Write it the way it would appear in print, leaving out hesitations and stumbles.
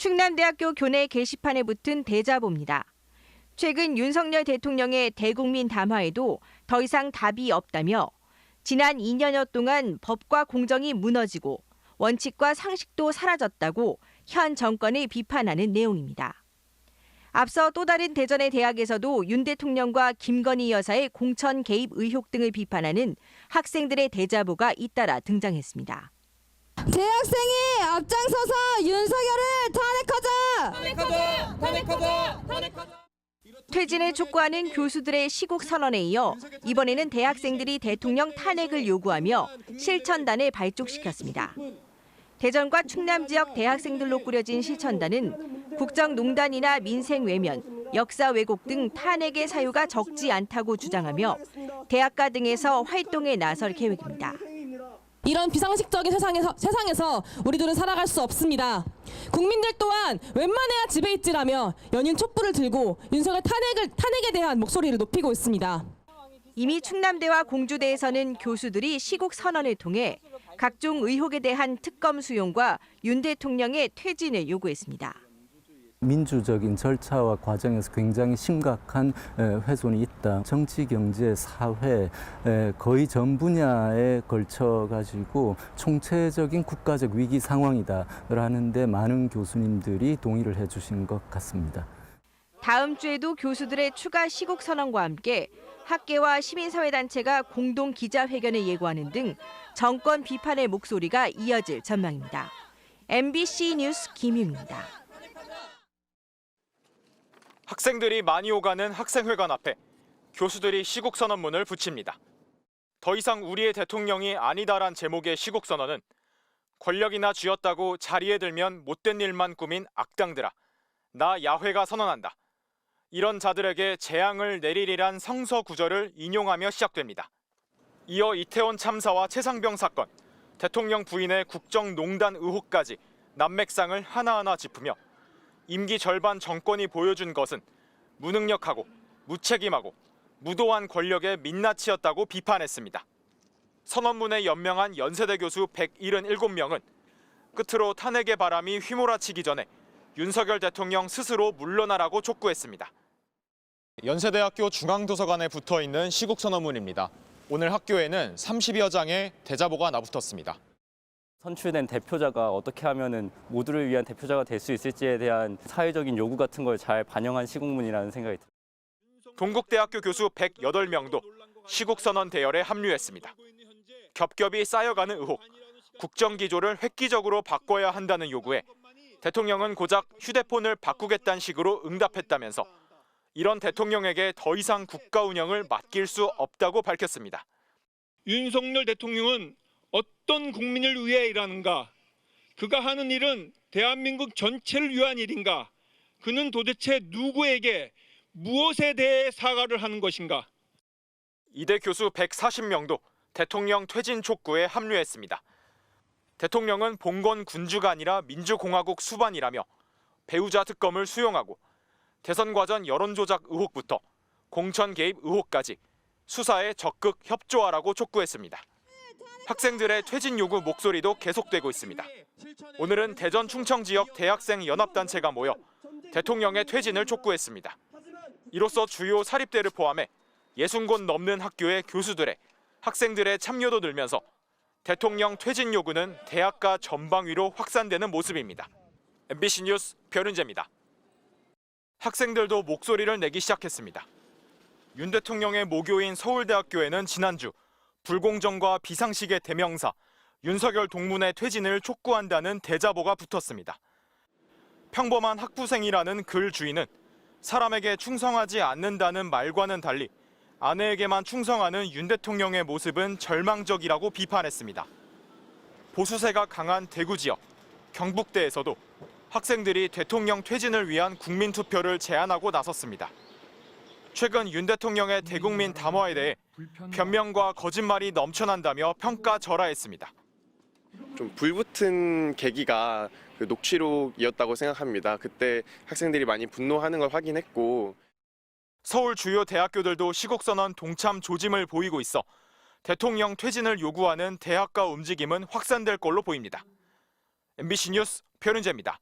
충남대학교 교내 게시판에 붙은 대자보입니다. 최근 윤석열 대통령의 대국민 담화에도 더 이상 답이 없다며 지난 2년여 동안 법과 공정이 무너지고 원칙과 상식도 사라졌다고 현 정권을 비판하는 내용입니다. 앞서 또 다른 대전의 대학에서도 윤 대통령과 김건희 여사의 공천 개입 의혹 등을 비판하는 학생들의 대자보가 잇따라 등장했습니다. 대학생이 앞장서서 윤석열을 탄핵하자! 탄핵하자! 퇴진을 촉구하는 교수들의 시국 선언에 이어 이번에는 대학생들이 대통령 탄핵을 요구하며 실천단을 발족시켰습니다. 대전과 충남 지역 대학생들로 꾸려진 실천단은 국정농단이나 민생 외면, 역사 왜곡 등 탄핵의 사유가 적지 않다고 주장하며 대학가 등에서 활동에 나설 계획입니다. 이런 비상식적인 세상에서 우리들은 살아갈 수 없습니다. 국민들 또한 웬만해야 집에 있지라며 연인 촛불을 들고 윤석열 탄핵에 대한 목소리를 높이고 있습니다. 이미 충남대와 공주대에서는 교수들이 시국 선언을 통해 각종 의혹에 대한 특검 수용과 윤 대통령의 퇴진을 요구했습니다. 민주적인 절차와 과정에서 굉장히 심각한 훼손이 있다. 정치, 경제, 사회 거의 전 분야에 걸쳐 가지고 총체적인 국가적 위기 상황이다라는 데 많은 교수님들이 동의를 해 주신 것 같습니다. 다음 주에도 교수들의 추가 시국 선언과 함께 학계와 시민사회단체가 공동 기자회견을 예고하는 등 정권 비판의 목소리가 이어질 전망입니다. MBC 뉴스 김유입니다. 학생들이 많이 오가는 학생회관 앞에 교수들이 시국선언문을 붙입니다. 더 이상 우리의 대통령이 아니다란 제목의 시국선언은 권력이나 쥐었다고 자리에 들면 못된 일만 꾸민 악당들아, 나 야훼가 선언한다. 이런 자들에게 재앙을 내리리란 성서 구절을 인용하며 시작됩니다. 이어 이태원 참사와 최상병 사건, 대통령 부인의 국정농단 의혹까지 난맥상을 하나하나 짚으며 임기 절반 정권이 보여준 것은 무능력하고 무책임하고 무도한 권력의 민낯이었다고 비판했습니다. 선언문에 연명한 연세대 교수 177명은 끝으로 탄핵의 바람이 휘몰아치기 전에 윤석열 대통령 스스로 물러나라고 촉구했습니다. 연세대학교 중앙도서관에 붙어있는 시국선언문입니다. 오늘 학교에는 30여 장의 대자보가 나붙었습니다. 선출된 대표자가 어떻게 하면은 모두를 위한 대표자가 될 수 있을지에 대한 사회적인 요구 같은 걸 잘 반영한 시국문이라는 생각이 듭니다. 동국대학교 교수 108명도 시국선언 대열에 합류했습니다. 겹겹이 쌓여가는 의혹, 국정기조를 획기적으로 바꿔야 한다는 요구에 대통령은 고작 휴대폰을 바꾸겠다는 식으로 응답했다면서 이런 대통령에게 더 이상 국가 운영을 맡길 수 없다고 밝혔습니다. 윤석열 대통령은 어떤 국민을 위해 일하는가? 그가 하는 일은 대한민국 전체를 위한 일인가? 그는 도대체 누구에게 무엇에 대해 사과를 하는 것인가? 이대 교수 140명도 대통령 퇴진 촉구에 합류했습니다. 대통령은 봉건 군주가 아니라 민주공화국 수반이라며 배우자 특검을 수용하고 대선 과정 여론조작 의혹부터 공천 개입 의혹까지 수사에 적극 협조하라고 촉구했습니다. 학생들의 퇴진 요구 목소리도 계속되고 있습니다. 오늘은 대전 충청 지역 대학생 연합단체가 모여 대통령의 퇴진을 촉구했습니다. 이로써 주요 사립대를 포함해 60곳 넘는 학교의 교수들의 학생들의 참여도 늘면서 대통령 퇴진 요구는 대학가 전방위로 확산되는 모습입니다. MBC 뉴스 변은재입니다. 학생들도 목소리를 내기 시작했습니다. 윤 대통령의 모교인 서울대학교에는 지난주 불공정과 비상식의 대명사 윤석열 동문의 퇴진을 촉구한다는 대자보가 붙었습니다. 평범한 학부생이라는 글 주인은 사람에게 충성하지 않는다는 말과는 달리 아내에게만 충성하는 윤 대통령의 모습은 절망적이라고 비판했습니다. 보수세가 강한 대구 지역, 경북대에서도 학생들이 대통령 퇴진을 위한 국민투표를 제안하고 나섰습니다. 최근 윤 대통령의 대국민 담화에 대해 변명과 거짓말이 넘쳐난다며 평가절하했습니다. 좀 불붙은 계기가 그 녹취록이었다고 생각합니다. 그때 학생들이 많이 분노하는 걸 확인했고 서울 주요 대학교들도 시국선언 동참 조짐을 보이고 있어 대통령 퇴진을 요구하는 대학가 움직임은 확산될 걸로 보입니다. MBC 뉴스 변은재입니다.